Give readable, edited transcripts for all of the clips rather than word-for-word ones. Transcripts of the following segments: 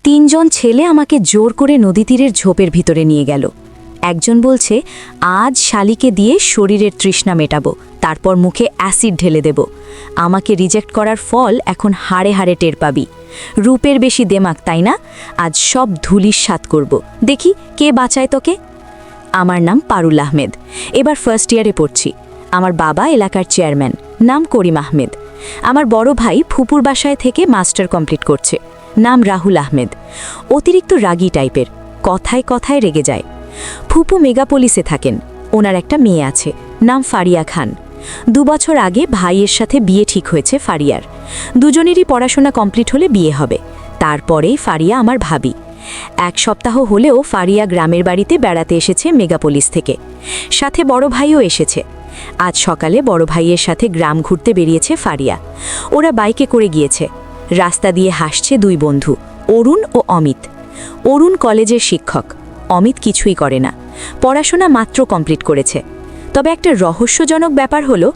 তিনজন ছেলে আমাকে জোর করে নদী তীরের ঝোপের ভিতরে নিয়ে গেল। একজন বলছে, আজ শালিকে দিয়ে শরীরের তৃষ্ণা মেটাবো, তারপর মুখে অ্যাসিড ঢেলে দেব। আমাকে রিজেক্ট করার ফল এখন হাড়ে হাড়ে টের পাবি। রূপের বেশি দেমাক, তাই না? আজ সব ধুলির স্বাদ করব, দেখি কে বাঁচায় তোকে। আমার নাম পারুল আহমেদ, এবার ফার্স্ট ইয়ারে পড়ছি। আমার বাবা এলাকার চেয়ারম্যান, নাম করিম আহমেদ। আমার বড় ভাই ফুপুর বাসায় থেকে মাস্টার কমপ্লিট করছে, নাম রাহুল আহমেদ। অতিরিক্ত রাগী টাইপের, কথায় কথায় রেগে যায়। ফুপু মেগাপোলিসে থাকেন, ওনার একটা মেয়ে আছে, নাম ফারিয়া খান। 2 বছর আগে ভাইয়ের সাথে বিয়ে ঠিক হয়েছে ফারিয়ার। দুজনেরই পড়াশোনা কমপ্লিট হলে বিয়ে হবে, তারপরেই ফারিয়া আমার ভাবি। 1 সপ্তাহ হলেও ফারিয়া গ্রামের বাড়িতে বেড়াতে এসেছে মেগাপোলিস থেকে, সাথে বড় ভাইও এসেছে। আজ সকালে বড় ভাইয়ের সাথে গ্রাম ঘুরতে বেরিয়েছে ফারিয়া। ওরা বাইকে করে গিয়েছে। রাস্তা দিয়ে হাসছে 2 বন্ধু, অরুণ ও অমিত। অরুণ কলেজের শিক্ষক, অমিত কিছুই করে না, পড়াশোনা মাত্র কমপ্লিট করেছে। তবে একটা রহস্যজনক ব্যাপার হলো,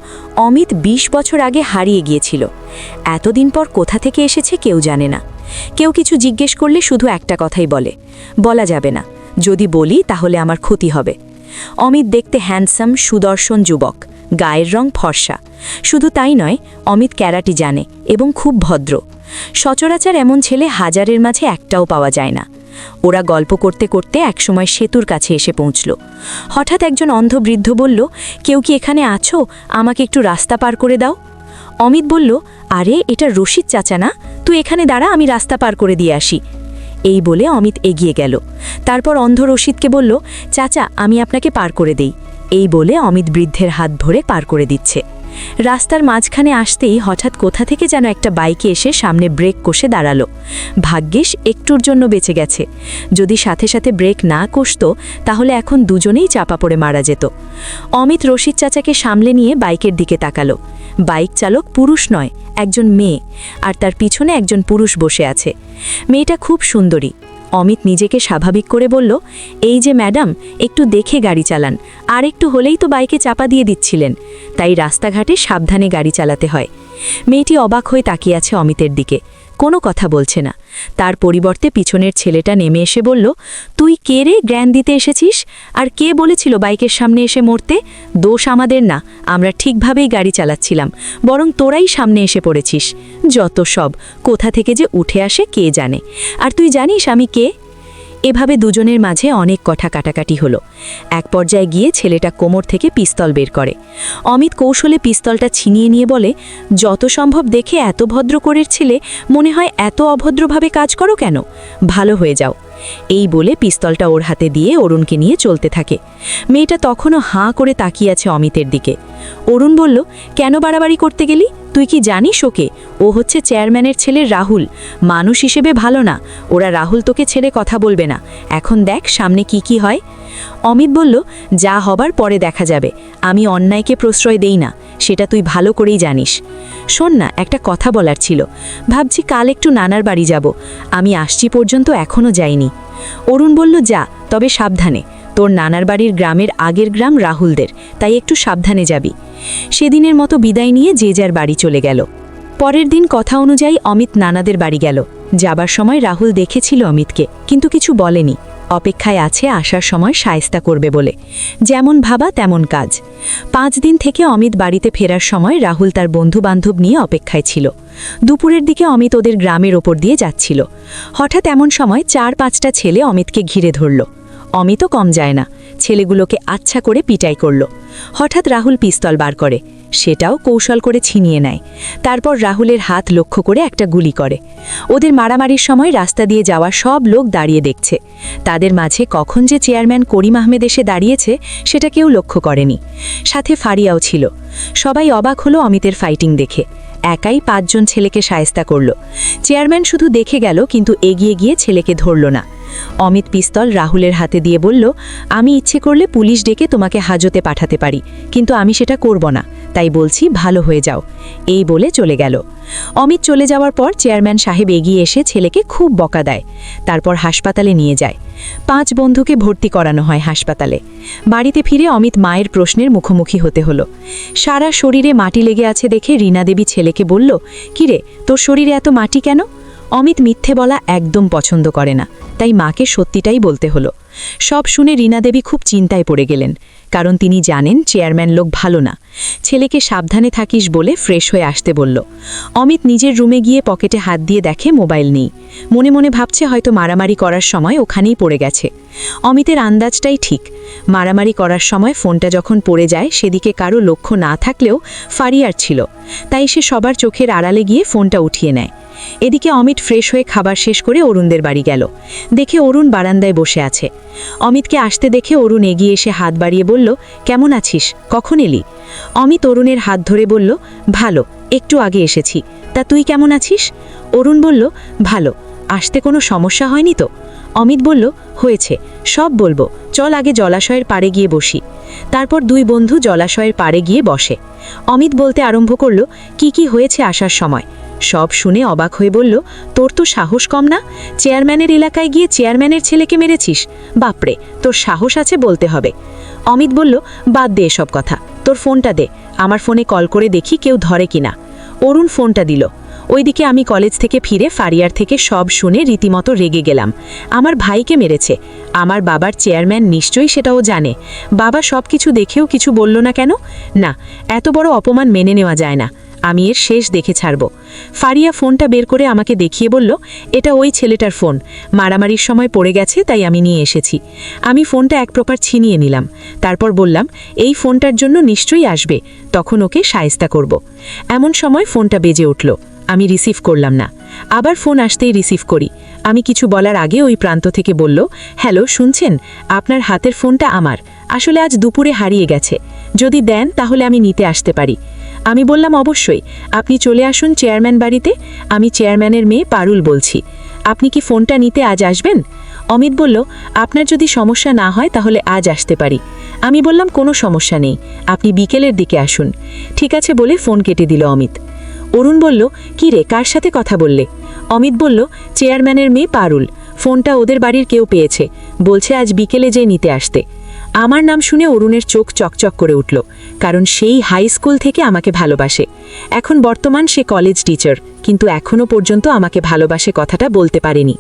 অমিত 20 বছর আগে হারিয়ে গিয়েছিল। এতদিন পর কোথা থেকে এসেছে কেউ জানে না। কেউ কিছু জিজ্ঞেস করলে শুধু একটা কথাই বলে, বলা যাবে না, যদি বলি তাহলে আমার ক্ষতি হবে। অমিত দেখতে হ্যান্ডসাম সুদর্শন যুবক, গায়ের রং ফর্সা। শুধু তাই নয়, অমিত ক্যারাটি জানে এবং খুব ভদ্র। সচরাচর এমন ছেলে হাজারের মাঝে একটাও পাওয়া যায় না। ওরা গল্প করতে করতে একসময় সেতুর কাছে এসে পৌঁছল। হঠাৎ একজন অন্ধ বৃদ্ধ বলল, কেউ কি এখানে আছো? আমাকে একটু রাস্তা পার করে দাও। অমিত বলল, আরে এটা রশিদ চাচা না, তুই এখানে দাঁড়া, আমি রাস্তা পার করে দিয়ে আসি। এই বলে অমিত এগিয়ে গেল। তারপর অন্ধ রশিদকে বলল, চাচা আমি আপনাকে পার করে দেই। এই বলে অমিত বৃদ্ধের হাত ধরে পার করে দিচ্ছে। রাস্তার মাঝখানে আসতেই হঠাৎ কোথা থেকে যেন একটা বাইকে এসে সামনে ব্রেক কষে দাঁড়ালো। ভাগ্যিস একটুর জন্য বেঁচে গেছে। যদি সাথে সাথে ব্রেক না কষত তাহলে এখন দুজনেই চাপা পড়ে মারা যেত। অমিত রশিদ চাচাকে সামলে নিয়ে বাইকের দিকে তাকালো। বাইক চালক পুরুষ নয়, একজন মেয়ে, আর তার পিছনে একজন পুরুষ বসে আছে। মেয়েটা খুব সুন্দরী। অমিত নিজেকে স্বাভাবিক করে বলল, এই যে ম্যাডাম, একটু দেখে গাড়ি চালান, আর একটু হলেই তো বাইকে চাপা দিয়ে দিচ্ছিলেন। তাই রাস্তাঘাটে সাবধানে গাড়ি চালাতে হয়। মেয়েটি অবাক হয়ে তাকিয়ে আছে অমিতের দিকে, কোনো কথা বলছে না। তার পরিবর্তে পিছনের ছেলেটা নেমে এসে বলল, তুই কে রে, জ্ঞান দিতে এসেছিস? আর কে বলেছিল বাইকের সামনে এসে মরতে? দোষ আমাদের না, আমরা ঠিকভাবেই গাড়ি চালাচ্ছিলাম, বরং তোরাই সামনে এসে পড়েছিস। যত সব, কোথা থেকে যে উঠে আসে কে জানে। আর তুই জানিস আমি কে? এভাবে দুজনের মাঝে অনেক কথা কাটাকাটি হলো। এক পর্যায়ে গিয়ে ছেলেটা কোমর থেকে পিস্তল বের করে। অমিত কৌশলে পিস্তলটা ছিনিয়ে নিয়ে বলে, যত সম্ভব দেখে এত ভদ্র করের ছেলে, মনে হয় এত অভদ্রভাবে কাজ করো কেন? ভালো হয়ে যাও। এই বলে পিস্তলটা ওর হাতে দিয়ে অরুণকে নিয়ে চলতে থাকে। মেয়েটা তখনও হাঁ করে তাকিয়ে আছে অমিতের দিকে। অরুণ বলল, কেন বাড়াবাড়ি করতে গেলি? তুই কি জানিস ওকে? ও হচ্ছে চেয়ারম্যানের ছেলে রাহুল, মানুষ হিসেবে ভালো না। ওরা রাহুল তোকে ছেড়ে কথা বলবে না। এখন দেখ সামনে কি কি হয়। অমিত বলল, যা হবার পরে দেখা যাবে, আমি অন্যায়কে প্রশ্রয় দেই না, সেটা তুই ভালো করেই জানিস। শোন না, একটা কথা বলার ছিল, ভাবছি কাল একটু নানার বাড়ি যাব, আমি আসছি পর্যন্ত এখনও যাইনি। অরুণ বলল, যা, তবে সাবধানে, তোর নানার বাড়ির গ্রামের আগের গ্রাম রাহুলদের, তাই একটু সাবধানে যাবি। সেদিনের মতো বিদায় নিয়ে যে যার বাড়ি চলে গেল। পরের দিন কথা অনুযায়ী অমিত নানাদের বাড়ি গেল। যাবার সময় রাহুল দেখেছিল অমিতকে, কিন্তু কিছু বলেনি। অপেক্ষায় আছে আসার সময় শায়েস্তা করবে বলে। যেমন ভাবা তেমন কাজ। 5 দিন থেকে অমিত বাড়িতে ফেরার সময় রাহুল তার বন্ধু-বান্ধব নিয়ে অপেক্ষায় ছিল। দুপুরের দিকে অমিত ওদের গ্রামের ওপর দিয়ে যাচ্ছিল। হঠাৎ এমন সময় 4-5টা ছেলে অমিতকে ঘিরে ধরল। অমিতও কম যায় না, ছেলেগুলোকে আচ্ছা করে পিটাই করল। হঠাৎ রাহুল পিস্তল বার করে, সেটাও কৌশল করে ছিনিয়ে নেয়। তারপর রাহুলের হাত লক্ষ্য করে একটা গুলি করে। ওদের মারামারির সময় রাস্তা দিয়ে যাওয়া সব লোক দাঁড়িয়ে দেখছে। তাদের মাঝে কখন যে চেয়ারম্যান করিম আহমেদ এসে দাঁড়িয়েছে সেটা কেউ লক্ষ্য করেনি। সাথে ফারিয়াও ছিল। সবাই অবাক হলো অমিতের ফাইটিং দেখে। একাই 5 জন ছেলেকে শায়েস্তা করল। চেয়ারম্যান শুধু দেখে গেল, কিন্তু এগিয়ে গিয়ে ছেলেকে ধরল না। অমিত পিস্তল রাহুলের হাতে দিয়ে বলল, আমি ইচ্ছে করলে পুলিশ ডেকে তোমাকে হাজতে পাঠাতে পারি, কিন্তু আমি সেটা করব না, তাই বলছি ভালো হয়ে যাও। এই বলে চলে গেল। অমিত চলে যাওয়ার পর চেয়ারম্যান সাহেব এগিয়ে এসে ছেলেকে খুব বকা দেয়। তারপর হাসপাতালে নিয়ে যায়। 5 বন্ধুকে ভর্তি করানো হয় হাসপাতালে। বাড়িতে ফিরে অমিত মায়ের প্রশ্নের মুখোমুখি হতে হলো। সারা শরীরে মাটি লেগে আছে দেখে রীনা দেবী ছেলেকে বলল, কিরে তোর শরীরে এত মাটি কেন? অমিত মিথ্যে বলা একদম পছন্দ করে না, তাই মাকে সত্যিটাই বলতে হলো। সব শুনে রীনা দেবী খুব চিন্তায় পড়ে গেলেন, কারণ তিনি জানেন চেয়ারম্যান লোক ভালো না। ছেলেকে সাবধানে থাকিস বলে ফ্রেশ হয়ে আসতে বলল। অমিত নিজের রুমে গিয়ে পকেটে হাত দিয়ে দেখে মোবাইল নেই। মনে মনে ভাবছে হয়তো মারামারি করার সময় ওখানেই পড়ে গেছে। অমিতের আন্দাজটাই ঠিক। মারামারি করার সময় ফোনটা যখন পড়ে যায় সেদিকে কারো লক্ষ্য না থাকলেও ফারিয়ার ছিল, তাই সে সবার চোখের আড়ালে গিয়ে ফোনটা উঠিয়ে নেয়। এদিকে অমিত ফ্রেশ হয়ে খাবার শেষ করে অরুণদের বাড়ি গেল। দেখে অরুণ বারান্দায় বসে আছে। অমিতকে আসতে দেখে অরুণ এগিয়ে এসে হাত বাড়িয়ে বলল, কেমন আছিস, কখন এলি? অমিত অরুণের হাত ধরে বলল, ভালো, একটু আগে এসেছি। তা তুই কেমন আছিস? অরুণ বলল, ভালো। আসতে কোনো সমস্যা হয়নি তো? অমিত বলল, হয়েছে, সব বলবো, চল আগে জলাশয়ের পাড়ে গিয়ে বসি। তারপর দুই বন্ধু জলাশয়ের পাড়ে গিয়ে বসে। অমিত বলতে আরম্ভ করল, কি হয়েছে আসার সময়। সব শুনে অবাক হয়ে বলল, তোর তো সাহস কম না? চেয়ারম্যানের এলাকায় গিয়ে চেয়ারম্যানের ছেলেকে মেরেছিস? বাপরে, তোর সাহস আছে বলতে হবে। অমিত বলল, বাদ দে এসব কথা, তোর ফোনটা দে, আমার ফোনে কল করে দেখি কেউ ধরে কিনা। অরুণ ফোনটা দিল। ওইদিকে আমি কলেজ থেকে ফিরে ফারিয়ার থেকে সব শুনে রীতিমতো রেগে গেলাম। আমার ভাইকে মেরেছে, আমার বাবার চেয়ারম্যান নিশ্চয়ই সেটাও জানে। বাবা সব কিছু দেখেও কিছু বলল না কেন? না, এত বড় অপমান মেনে নেওয়া যায় না, আমি এর শেষ দেখে ছাড়ব। ফারিয়া ফোনটা বের করে আমাকে দেখিয়ে বলল, এটা ওই ছেলেটার ফোন, মারামারির সময় পড়ে গেছে তাই আমি নিয়ে এসেছি। আমি ফোনটা এক প্রকার ছিনিয়ে নিলাম। তারপর বললাম, এই ফোনটার জন্য নিশ্চয়ই আসবে, তখন ওকে শায়েস্তা করব। এমন সময় ফোনটা বেজে উঠল। আমি রিসিভ করলাম না। আবার ফোন আসতেই রিসিভ করি। আমি কিছু বলার আগে ওই প্রান্ত থেকে বলল, হ্যালো, শুনছেন? আপনার হাতের ফোনটা আমার, আসলে আজ দুপুরে হারিয়ে গেছে, যদি দেন তাহলে আমি নিতে আসতে পারি। আমি বললাম, অবশ্যই, আপনি চলে আসুন চেয়ারম্যান বাড়িতে, আমি চেয়ারম্যানের মেয়ে পারুল বলছি। আপনি কি ফোনটা নিতে আজ আসবেন? অমিত বলল, আপনার যদি সমস্যা না হয় তাহলে আজ আসতে পারি। আমি বললাম, কোনো সমস্যা নেই, আপনি বিকেলের দিকে আসুন। ঠিক আছে বলে ফোন কেটে দিল অমিত। অরুণ বলল, কি রে, কার সাথে কথা বললে? অমিত বলল, চেয়ারম্যানের মেয়ে পারুল, ফোনটা ওদের বাড়ির কেউ পেয়েছে, বলছে আজ বিকেলে যেয়ে নিতে আসতে। আমার নাম শুনে অরুণের চোখ চকচক করে উঠল, কারণ সেই হাই স্কুল থেকে আমাকে ভালোবাসে। এখন বর্তমান সে কলেজ টিচার, কিন্তু এখনও পর্যন্ত আমাকে ভালোবাসে কথাটা বলতে পারেনি।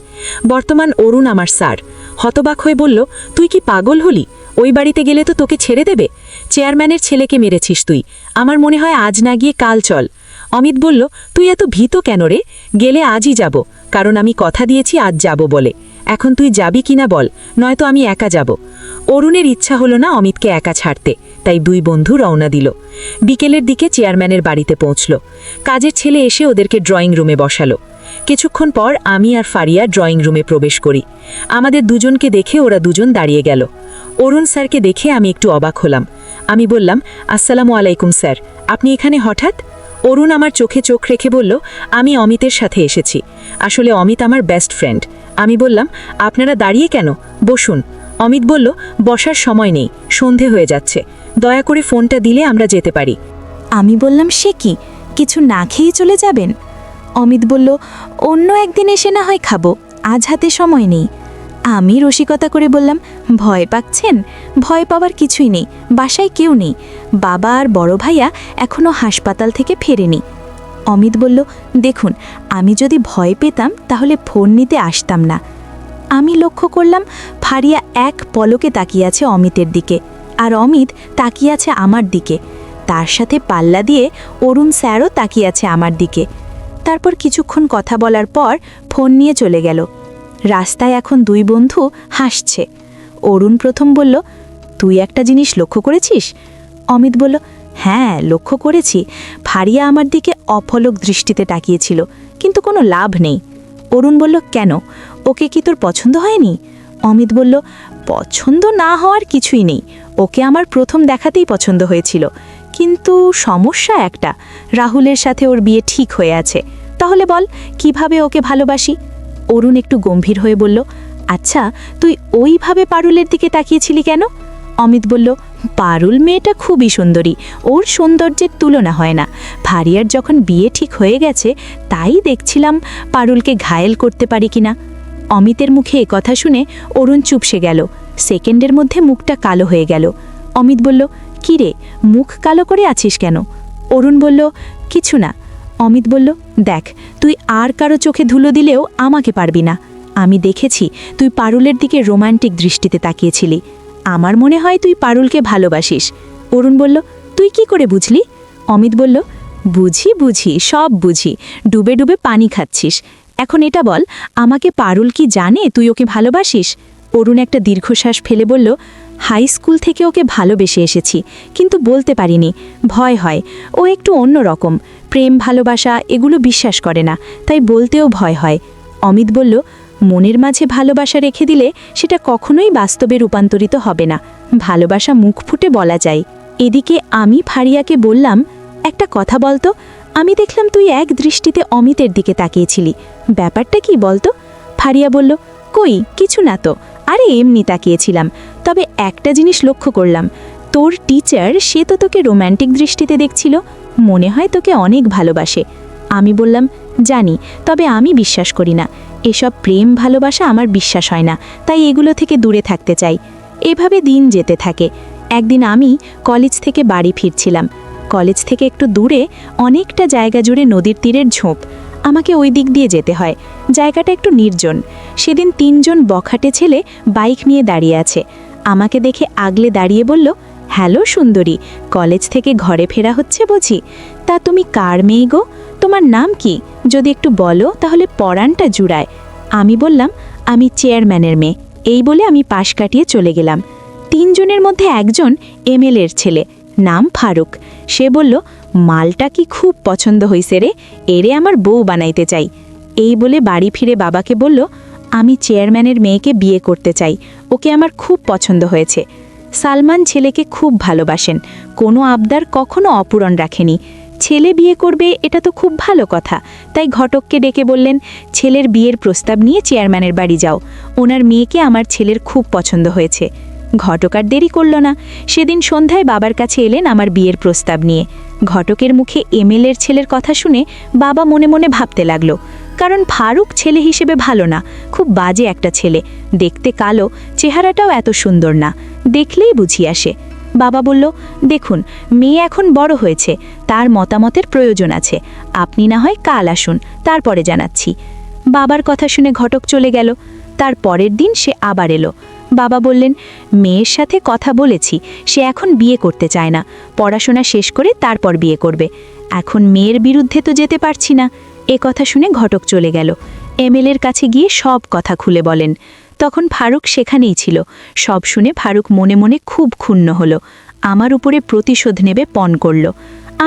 বর্তমান অরুণ আমার স্যার। হতবাক হয়ে বলল, তুই কি পাগল হলি? ওই বাড়িতে গেলে তো তোকে ছেড়ে দেবে। চেয়ারম্যানের ছেলেকে মেরেছিস তুই, আমার মনে হয় আজ না গিয়ে কাল চল। অমিত বলল, তুই এত ভীত কেন রে? গেলে আজই যাব, কারণ আমি কথা দিয়েছি আজ যাব বলে। এখন তুই যাবি কিনা বল, নয়তো আমি একা যাব। অরুণের ইচ্ছা হলো না অমিতকে একা ছাড়তে, তাই দুই বন্ধু রওনা দিল। বিকেলের দিকে চেয়ারম্যানের বাড়িতে পৌঁছল। কাজের ছেলে এসে ওদেরকে ড্রয়িং রুমে বসালো। কিছুক্ষণ পর আমি আর ফারিয়া ড্রয়িং রুমে প্রবেশ করি। আমাদের দুজনকে দেখে ওরা দুজন দাঁড়িয়ে গেল। অরুণ স্যারকে দেখে আমি একটু অবাক হলাম। আমি বললাম, আসসালামু আলাইকুম স্যার, আপনি এখানে হঠাৎ? অরুণ আমার চোখে চোখ রেখে বলল, আমি অমিতের সাথে এসেছি, আসলে অমিত আমার বেস্ট ফ্রেন্ড। আমি বললাম, আপনারা দাঁড়িয়ে কেন, বসুন। অমিত বলল, বসার সময় নেই, সন্ধে হয়ে যাচ্ছে, দয়া করে ফোনটা দিলে আমরা যেতে পারি। আমি বললাম, সে কি, কিছু না খেয়ে চলে যাবেন? অমিত বলল, অন্য একদিন এসে না হয় খাবো, আজ হাতে সময় নেই। আমি রসিকতা করে বললাম, ভয় পাচ্ছেন? ভয় পাওয়ার কিছুই নেই, বাসায় কেউ নেই, বাবা আর বড় ভাইয়া এখনও হাসপাতাল থেকে ফেরেনি। অমিত বলল, দেখুন, আমি যদি ভয় পেতাম তাহলে ফোন নিতে আসতাম না। আমি লক্ষ্য করলাম ফারিয়া এক পলকে তাকিয়ে আছে অমিতের দিকে, আর অমিত তাকিয়ে আছে আমার দিকে। তার সাথে পাল্লা দিয়ে অরুণ স্যারও তাকিয়ে আছে আমার দিকে। তারপর কিছুক্ষণ কথা বলার পর ফোন নিয়ে চলে গেল। রাস্তায় এখন দুই বন্ধু হাসছে। অরুণ প্রথম বলল, তুই একটা জিনিস লক্ষ্য করেছিস? অমিত বলল, হ্যাঁ, লক্ষ্য করেছি। ফারিয়া আমার দিকে অপলক দৃষ্টিতে তাকিয়েছিল, কিন্তু কোনো লাভ নেই। অরুণ বলল, কেন, ওকে কি তোর পছন্দ হয়নি? অমিত বলল, পছন্দ না হওয়ার কিছুই নেই, ওকে আমার প্রথম দেখাতেই পছন্দ হয়েছিল, কিন্তু সমস্যা একটা, রাহুলের সাথে ওর বিয়ে ঠিক হয়ে আছে। তাহলে বল, কিভাবে ওকে ভালোবাসি? অরুণ একটু গম্ভীর হয়ে বলল, আচ্ছা, তুই ওইভাবে পারুলের দিকে তাকিয়েছিলি কেন? অমিত বলল, পারুল মেয়েটা খুবই সুন্দরী, ওর সৌন্দর্যের তুলনা হয় না। ফারিয়ার যখন বিয়ে ঠিক হয়ে গেছে, তাই দেখছিলাম পারুলকে ঘায়েল করতে পারি কিনা। অমিতের মুখে কথা শুনে অরুণ চুপসে গেল। সেকেন্ডের মধ্যে মুখটা কালো হয়ে গেল। অমিত বলল, কি রে, মুখ কালো করে আছিস কেন? অরুণ বলল, কিছু না। অমিত বলল, দেখ, তুই আর কারো চোখে ধুলো দিলেও আমাকে পারবি না। আমি দেখেছি তুই পারুলের দিকে রোমান্টিক দৃষ্টিতে তাকিয়েছিলি। আমার মনে হয় তুই পারুলকে ভালোবাসিস। অরুণ বলল, তুই কি করে বুঝলি? অমিত বলল, বুঝি সব বুঝি, ডুবে ডুবে পানি খাচ্ছিস। এখন এটা বল, আমাকে পারুল কি জানে তুই ওকে ভালোবাসিস? অরুণ একটা দীর্ঘশ্বাস ফেলে বলল, হাই স্কুল থেকে ওকে ভালোবেসে এসেছি, কিন্তু বলতে পারিনি, ভয় হয়। ও একটু অন্য রকম, প্রেম ভালোবাসা এগুলো বিশ্বাস করে না, তাই বলতেও ভয় হয়। অমিত বলল, মনের মাঝে ভালোবাসা রেখে দিলে সেটা কখনোই বাস্তবে রূপান্তরিত হবে না, ভালোবাসা মুখ ফুটে বলা যায়। এদিকে আমি ফারিয়াকে বললাম, একটা কথা বলতো, আমি দেখলাম তুই এক দৃষ্টিতে অমিতের দিকে তাকিয়েছিলি, ব্যাপারটা কি বলতো? ফারিয়া বলল, কই কিছু না তো, আরে এমনি তাকিয়েছিলাম। তবে একটা জিনিস লক্ষ্য করলাম, তোর টিচার সে তো তোকে রোম্যান্টিক দৃষ্টিতে দেখছিল, মনে হয় তোকে অনেক ভালোবাসে। আমি বললাম, জানি, তবে আমি বিশ্বাস করি না, এসব প্রেম ভালোবাসা আমার বিশ্বাস হয় না, তাই এগুলো থেকে দূরে থাকতে চাই। এভাবে দিন যেতে থাকে। একদিন আমি কলেজ থেকে বাড়ি ফিরছিলাম। কলেজ থেকে একটু দূরে অনেকটা জায়গা জুড়ে নদীর তীরের ঝোপ, আমাকে ওই দিক দিয়ে যেতে হয়। জায়গাটা একটু নির্জন। সেদিন 3 জন বখাটে ছেলে বাইক নিয়ে দাঁড়িয়ে আছে। আমাকে দেখে আগলে দাঁড়িয়ে বলল, হ্যালো সুন্দরী, কলেজ থেকে ঘরে ফেরা হচ্ছে বুঝি? তা তুমি কার মেয়ে গো? তোমার নাম কি? যদি একটু বলো তাহলে পরাণটা জুড়ায়। আমি বললাম, আমি চেয়ারম্যানের মেয়ে। এই বলে আমি পাশ কাটিয়ে চলে গেলাম। 3 জনের মধ্যে একজন এমএলএর ছেলে, নাম ফারুক। সে বলল, মালটা কি খুব পছন্দ হইছে রে, এরে আমার বউ বানাইতে চাই। এই বলে বাড়ি ফিরে বাবাকে বলল, আমি চেয়ারম্যানের মেয়েকে বিয়ে করতে চাই, ওকে আমার খুব পছন্দ হয়েছে। সালমান ছেলেকে খুব ভালোবাসেন, কোনো আবদার কখনো অপূরণ রাখেনি। ছেলে বিয়ে করবে এটা তো খুব ভালো কথা, তাই ঘটককে ডেকে বললেন, ছেলের বিয়ের প্রস্তাব নিয়ে চেয়ারম্যানের বাড়ি যাও, ওনার মেয়েকে আমার ছেলের খুব পছন্দ হয়েছে। ঘটক আর দেরি করল না, সেদিন সন্ধ্যায় বাবার কাছে এলেন আমার বিয়ের প্রস্তাব নিয়ে। ঘটকের মুখে এমএলএর ছেলের কথা শুনে বাবা মনে মনে ভাবতে লাগলো, কারণ ফারুক ছেলে হিসেবে ভালো না, খুব বাজে একটা ছেলে, দেখতে কালো, চেহারাটাও এত সুন্দর না, দেখলেই বুঝি আসে। বাবা বলল, দেখুন মেয়ে এখন বড় হয়েছে, তার মতামতের প্রয়োজন আছে, আপনি না হয় কাল আসুন, তারপরে জানাচ্ছি। বাবার কথা শুনে ঘটক চলে গেল। তার পরের দিন সে আবার এলো। বাবা বললেন, মেয়ের সাথে কথা বলেছি, সে এখন বিয়ে করতে চায় না, পড়াশোনা শেষ করে তারপর বিয়ে করবে। এখন মেয়ের বিরুদ্ধে তো যেতে পারছি না। এ কথা শুনে ঘটক চলে গেল। এমএলএর কাছে গিয়ে সব কথা খুলে বলেন। তখন ফারুক সেখানেই ছিল। সব শুনে ফারুক মনে মনে খুব ক্ষুণ্ণ হলো, আমার উপরে প্রতিশোধ নেবে পণ করল।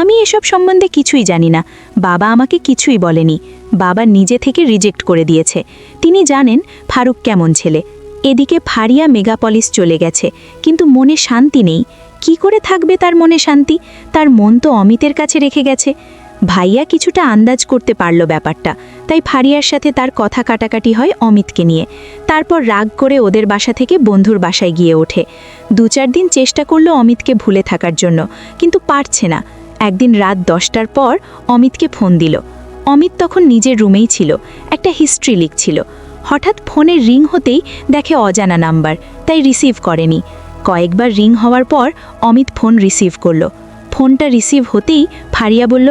আমি এসব সম্বন্ধে কিছুই জানি না, বাবা আমাকে কিছুই বলেনি, বাবা নিজে থেকে রিজেক্ট করে দিয়েছে। তিনি জানেন ফারুক কেমন ছেলে। এদিকে ফারিয়া মেগাপলিস চলে গেছে, কিন্তু মনে শান্তি নেই। কি করে থাকবে তার মনে শান্তি? তার মন তো অমিতের কাছে রেখে গেছে। ভাইয়া কিছুটা আন্দাজ করতে পারল ব্যাপারটা, তাই ফারিয়ার সাথে তার কথা কাটাকাটি হয় অমিতকে নিয়ে। তারপর রাগ করে ওদের বাসা থেকে বন্ধুর বাসায় গিয়ে ওঠে। 2-4 দিন চেষ্টা করলো অমিতকে ভুলে থাকার জন্য, কিন্তু পারছে না। একদিন রাত 10টার পর অমিতকে ফোন দিল। অমিত তখন নিজের রুমেই ছিল, একটা হিস্ট্রি লিখছিল। হঠাৎ ফোনের রিং হতেই দেখে অজানা নাম্বার, তাই রিসিভ করেনি। কয়েকবার রিং হওয়ার পর অমিত ফোন রিসিভ করলো। ফোনটা রিসিভ হতেই ফারিয়া বলল,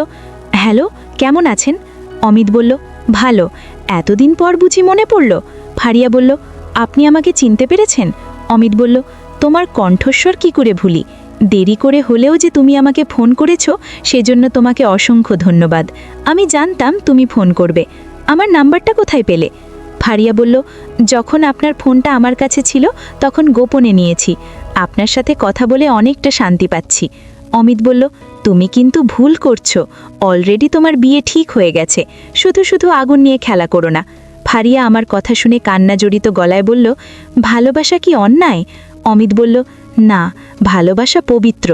হ্যালো, কেমন আছেন? অমিত বলল, ভালো, এতদিন পর বুঝি মনে পড়ল? ফারিয়া বলল, আপনি আমাকে চিনতে পেরেছেন? অমিত বলল, তোমার কণ্ঠস্বর কি করে ভুলি, দেরি করে হলেও যে তুমি আমাকে ফোন করেছো সেজন্য তোমাকে অসংখ্য ধন্যবাদ। আমি জানতাম তুমি ফোন করবে, আমার নাম্বারটা কোথায় পেলে? ফারিয়া বলল, যখন আপনার ফোনটা আমার কাছে ছিল তখন গোপনে নিয়েছি, আপনার সাথে কথা বলে অনেকটা শান্তি পাচ্ছি। অমিত বলল, তুমি কিন্তু ভুল করছো, অলরেডি তোমার বিয়ে ঠিক হয়ে গেছে, শুধু শুধু আগুন নিয়ে খেলা করো না। ফারিয়া আমার কথা শুনে কান্না জড়িত গলায় বলল, ভালোবাসা কি অন্যায়? অমিত বলল, না, ভালোবাসা পবিত্র,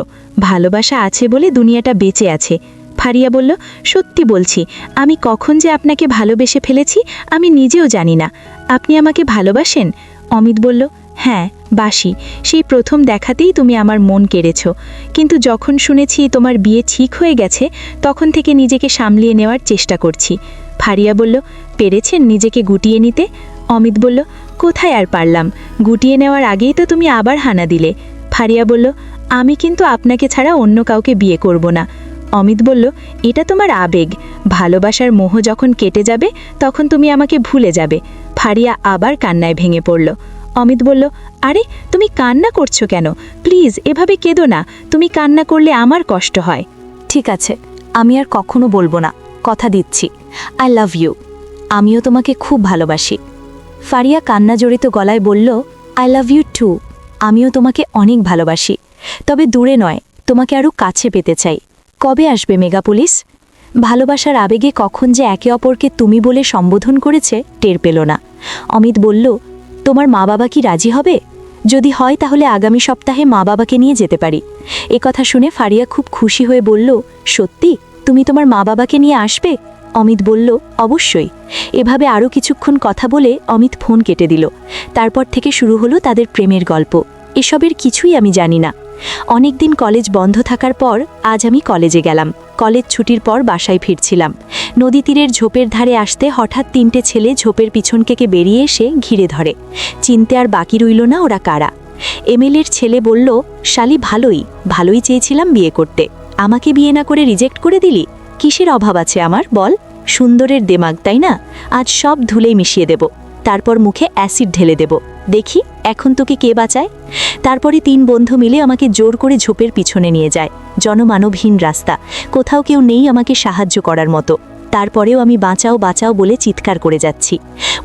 ভালোবাসা আছে বলে দুনিয়াটা বেঁচে আছে। ফারিয়া বলল, সত্যি বলছি, আমি কখন যে আপনাকে ভালোবেসে ফেলেছি আমি নিজেও জানি না। আপনি আমাকে ভালোবাসেন? অমিত বলল, হ্যাঁ বাসি, সেই প্রথম দেখাতেই তুমি আমার মন কেড়েছ, কিন্তু যখন শুনেছি তোমার বিয়ে ঠিক হয়ে গেছে তখন থেকে নিজেকে সামলিয়ে নেওয়ার চেষ্টা করছি। ফারিয়া বলল, পেরেছেন নিজেকে গুটিয়ে নিতে? অমিত বলল, কোথায় আর পারলাম, গুটিয়ে নেওয়ার আগেই তো তুমি আবার হানা দিলে। ফারিয়া বলল, আমি কিন্তু আপনাকে ছাড়া অন্য কাউকে বিয়ে করব না। অমিত বলল, এটা তোমার আবেগ, ভালোবাসার মোহ যখন কেটে যাবে তখন তুমি আমাকে ভুলে যাবে। ফারিয়া আবার কান্নায় ভেঙে পড়ল। অমিত বলল, আরে তুমি কান্না করছো কেন? প্লিজ এভাবে কেঁদো না, তুমি কান্না করলে আমার কষ্ট হয়। ঠিক আছে, আমি আর কখনো বলবো না, কথা দিচ্ছি। I love you. আমিও তোমাকে খুব ভালোবাসি। ফারিয়া কান্না জড়িত গলায় বলল, আই লাভ ইউ টু। আমিও তোমাকে অনেক ভালোবাসি, তবে দূরে নয়, তোমাকে আরও কাছে পেতে চাই। কবে আসবে মেগা পুলিশ? ভালোবাসার আবেগে কখন যে একে অপরকে তুমি বলে সম্বোধন করেছে টের পেল না। অমিত বলল, তোমার মা বাবা কি রাজি হবে? যদি হয় তাহলে আগামী সপ্তাহে মা বাবাকে নিয়ে যেতে পারি। এ কথা শুনে ফারিয়া খুব খুশি হয়ে বলল, সত্যি তুমি তোমার মা বাবাকে নিয়ে আসবে? অমিত বলল, অবশ্যই। এভাবে আরও কিছুক্ষণ কথা বলে অমিত ফোন কেটে দিল। তারপর থেকে শুরু হলো তাদের প্রেমের গল্প। এসবের কিছুই আমি জানি না। অনেক দিন কলেজ বন্ধ থাকার পর আজ আমি কলেজে গেলাম। কলেজ ছুটির পর বাসায় ফিরছিলাম। নদী তীরের ঝোপের ধারে আসতে হঠাৎ 3টে ছেলে ঝোপের পিছন থেকে বেরিয়ে এসে ঘিরে ধরে। চিনতে আর বাকি রইল না ওরা কারা। এমএলএর ছেলে বলল, শালি ভালোই চেয়েছিলাম বিয়ে করতে, আমাকে বিয়ে না করে রিজেক্ট করে দিলি? কিসের অভাব আছে আমার বল? সুন্দরের দেমাগ তাই না? আজ সব ধুলেই মিশিয়ে দেব, তারপর মুখে অ্যাসিড ঢেলে দেব, দেখি এখন তোকে কে বাঁচায়। তারপরে 3 বন্ধু মিলে আমাকে জোর করে ঝোপের পিছনে নিয়ে যায়। জনমানবহীন রাস্তা, কোথাও কেউ নেই আমাকে সাহায্য করার মতো। তারপরেও আমি বাঁচাও বাঁচাও বলে চিৎকার করে যাচ্ছি।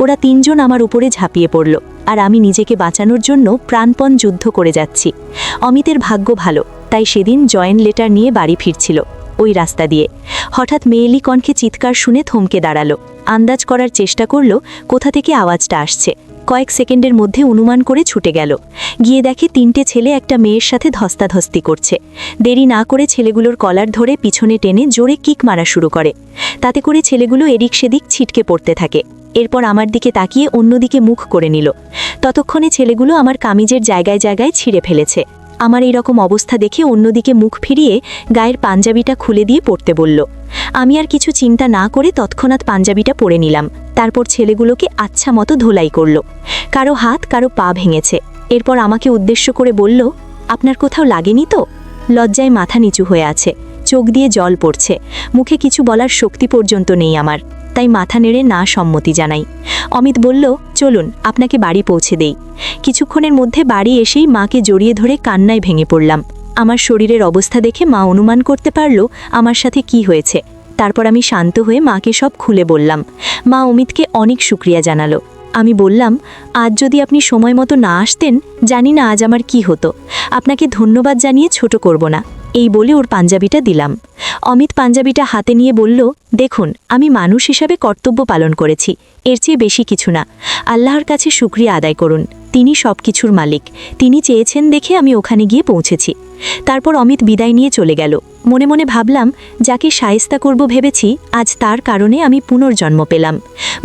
ওরা 3 জন আমার উপরে ঝাঁপিয়ে পড়ল, আর আমি নিজেকে বাঁচানোর জন্য প্রাণপণ যুদ্ধ করে যাচ্ছি। অমিতের ভাগ্য ভালো, তাই সেদিন জয়েন্ট লেটার নিয়ে বাড়ি ফিরছিল ওই রাস্তা দিয়ে। হঠাৎ মেয়েলি কণ্ঠে চিৎকার শুনে থমকে দাঁড়ালো। আন্দাজ করার চেষ্টা করল কোথা থেকে আওয়াজটা আসছে। কয়েক সেকেন্ডের মধ্যে অনুমান করে ছুটে গেল। গিয়ে দেখে 3টে ছেলে একটা মেয়ের সাথে ধস্তাধস্তি করছে। দেরি না করে ছেলেগুলোর কলার ধরে পিছনে টেনে জোরে কিক মারা শুরু করে। তাতে করে ছেলেগুলো এদিক সেদিক ছিটকে পড়তে থাকে। এরপর আমার দিকে তাকিয়ে অন্যদিকে মুখ করে নিল। ততক্ষণে ছেলেগুলো আমার কামিজের জায়গায় জায়গায় ছিঁড়ে ফেলেছে। আমার এই রকম অবস্থা দেখে অন্যদিকে মুখ ফিরিয়ে গায়ের পাঞ্জাবিটা খুলে দিয়ে পড়তে বলল। আমি আর কিছু চিন্তা না করে তৎক্ষণাৎ পাঞ্জাবিটা পরে নিলাম। তারপর ছেলেগুলোকে আচ্ছা মতো ধোলাই করল। কারো হাত কারো পা ভেঙেছে। এরপর আমাকে উদ্দেশ্য করে বলল, আপনার কোথাও লাগেনি তো? লজ্জায় মাথা নিচু হয়ে আছে, চোখ দিয়ে জল পড়ছে, মুখে কিছু বলার শক্তি পর্যন্ত নেই আমার, তাই মাথা নেড়ে না সম্মতি জানাই। অমিত বলল, চলুন আপনাকে বাড়ি পৌঁছে দেই। কিছুক্ষণের মধ্যে বাড়ি এসেই মাকে জড়িয়ে ধরে কান্নায় ভেঙে পড়লাম। আমার শরীরের অবস্থা দেখে মা অনুমান করতে পারল আমার সাথে কি হয়েছে। তারপর আমি শান্ত হয়ে মাকে সব খুলে বললাম। মা অমিতকে অনেক শুকরিয়া জানালো। আমি বললাম, আজ যদি আপনি সময় মতো না আসতেন, জানি না আজ আমার কি হতো। আপনাকে ধন্যবাদ জানিয়ে ছোট করব না, এই বলে ওর পাঞ্জাবিটা দিলাম। অমিত পাঞ্জাবিটা হাতে নিয়ে বলল, দেখুন আমি মানুষ হিসাবে কর্তব্য পালন করেছি, এর চেয়ে বেশি কিছু না। আল্লাহর কাছে শুকরিয়া আদায় করুন, তিনি সব কিছুর মালিক, তিনি চেয়েছেন দেখে আমি ওখানে গিয়ে পৌঁছেছি। তারপর অমিত বিদায় নিয়ে চলে গেল। মনে মনে ভাবলাম, যাকে শায়েস্তা করব ভেবেছি, আজ তার কারণে আমি পুনর্জন্ম পেলাম।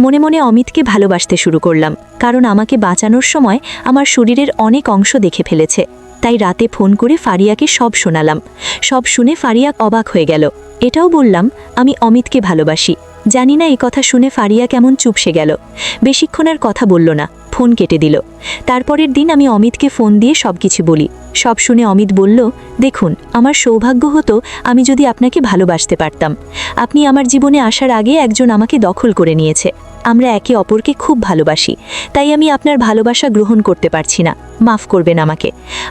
মনে মনে অমিতকে ভালোবাসতে শুরু করলাম, কারণ আমাকে বাঁচানোর সময় আমার শরীরের অনেক অংশ দেখে ফেলেছে। তাই রাতে ফোন করে ফারিয়াকে সব শোনালাম। সব শুনে ফারিয়া অবাক হয়ে গেল। এটাও বললাম আমি অমিতকে ভালোবাসি। জানি না এই কথা শুনে ফারিয়া কেমন চুপসে গেল। বেশিক্ষণ আর কথা বলল না, ফোন কেটে দিল। তারপরের দিন আমি অমিতকে ফোন দিয়ে সব কিছু বলি। সব শুনে অমিত বলল, দেখুন আমার সৌভাগ্য হতো আমি যদি আপনাকে ভালোবাসতে পারতাম। আপনি আমার জীবনে আসার আগে একজন আমাকে দখল করে নিয়েছে। আমরা একে অপরকে খুব ভালোবাসি, তাই আমি আপনার ভালোবাসা গ্রহণ করতে পারছি না, মাফ করবেন আমাকে।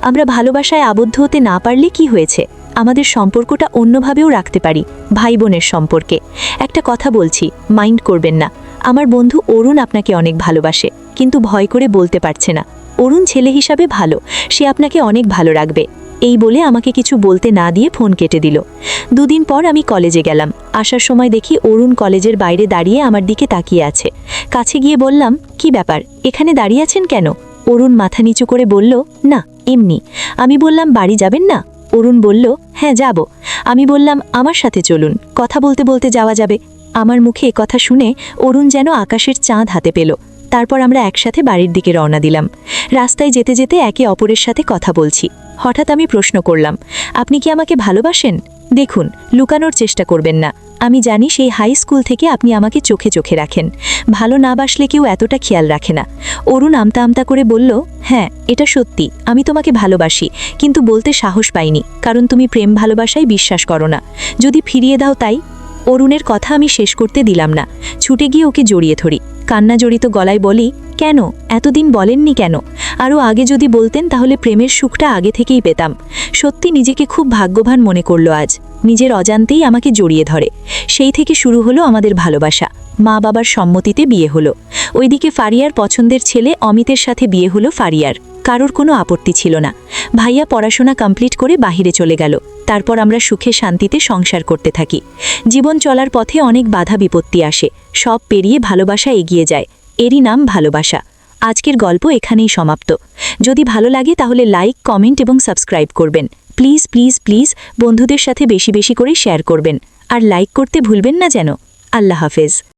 আমরা ভালোবাসায় আবদ্ধ হতে না পারলে কি হয়েছে, আমাদের সম্পর্কটা অন্যভাবেও রাখতে পারি, ভাই বোনের সম্পর্কে। একটা কথা বলছি, মাইন্ড করবেন না। আমার বন্ধু অরুণ আপনাকে অনেক ভালোবাসে, কিন্তু ভয় করে বলতে পারছে না। অরুণ ছেলে হিসাবে ভালো, সে আপনাকে অনেক ভালো রাখবে। এই বলে আমাকে কিছু বলতে না দিয়ে ফোন কেটে দিল। 2 দিন পর আমি কলেজে গেলাম। আসার সময় দেখি অরুণ কলেজের বাইরে দাঁড়িয়ে আমার দিকে তাকিয়ে আছে। কাছে গিয়ে বললাম, কি ব্যাপার, এখানে দাঁড়িয়ে আছেন কেন? অরুণ মাথা নিচু করে বলল, না এমনি। আমি বললাম, বাড়ি যাবেন না? অরুণ বলল, হ্যাঁ যাব। আমি বললাম, আমার সাথে চলুন, কথা বলতে বলতে যাওয়া যাবে। আমার মুখে কথা শুনে অরুণ যেন আকাশের চাঁদ হাতে পেল। তারপর আমরা একসাথে বাড়ির দিকে রওনা দিলাম। রাস্তায় যেতে যেতে একে অপরের সাথে কথা বলছি। হঠাৎ আমি প্রশ্ন করলাম, আপনি কি আমাকে ভালোবাসেন? দেখুন, লুকানোর চেষ্টা করবেন না, আমি জানি সেই হাই স্কুল থেকে আপনি আমাকে চোখে চোখে রাখেন, ভালো না বাসলে কেউ এতটা খেয়াল রাখে না। অরুণ আমতা আমতা করে বলল, হ্যাঁ এটা সত্যি, আমি তোমাকে ভালোবাসি, কিন্তু বলতে সাহস পাইনি, কারণ তুমি প্রেম ভালোবাসায় বিশ্বাস করো না। যদি ফিরিয়ে দাও তাই। অরুণের কথা আমি শেষ করতে দিলাম না, ছুটে গিয়ে ওকে জড়িয়ে ধরি, কান্না জড়িত গলায় বলি, কেন এতদিন বলেননি কেন? আরও আগে যদি বলতেন তাহলে প্রেমের সুখটা আগে থেকেই পেতাম। সত্যি নিজেকে খুব ভাগ্যবান মনে করলো আজ, নিজের অজান্তেই আমাকে জড়িয়ে ধরে। সেই থেকে শুরু হলো আমাদের ভালোবাসা। মা বাবার সম্মতিতে বিয়ে হলো। ওইদিকে ফারিয়ার পছন্দের ছেলে অমিতের সাথে বিয়ে হলো ফারিয়ার, কারোর কোনো আপত্তি ছিল না। ভাইয়া পড়াশোনা কমপ্লিট করে বাহিরে চলে গেল। তারপর আমরা সুখে শান্তিতে সংসার করতে থাকি। জীবন চলার পথে অনেক বাধা বিপত্তি আসে, সব পেরিয়ে ভালোবাসা এগিয়ে যায়। এরই নাম ভালোবাসা। আজকের গল্প এখানেই সমাপ্ত। যদি ভালো লাগে তাহলে লাইক, কমেন্ট এবং সাবস্ক্রাইব করবেন। প্লিজ প্লিজ প্লিজ বন্ধুদের সাথে বেশি বেশি করে শেয়ার করবেন, আর লাইক করতে ভুলবেন না যেন। আল্লাহ হাফেজ।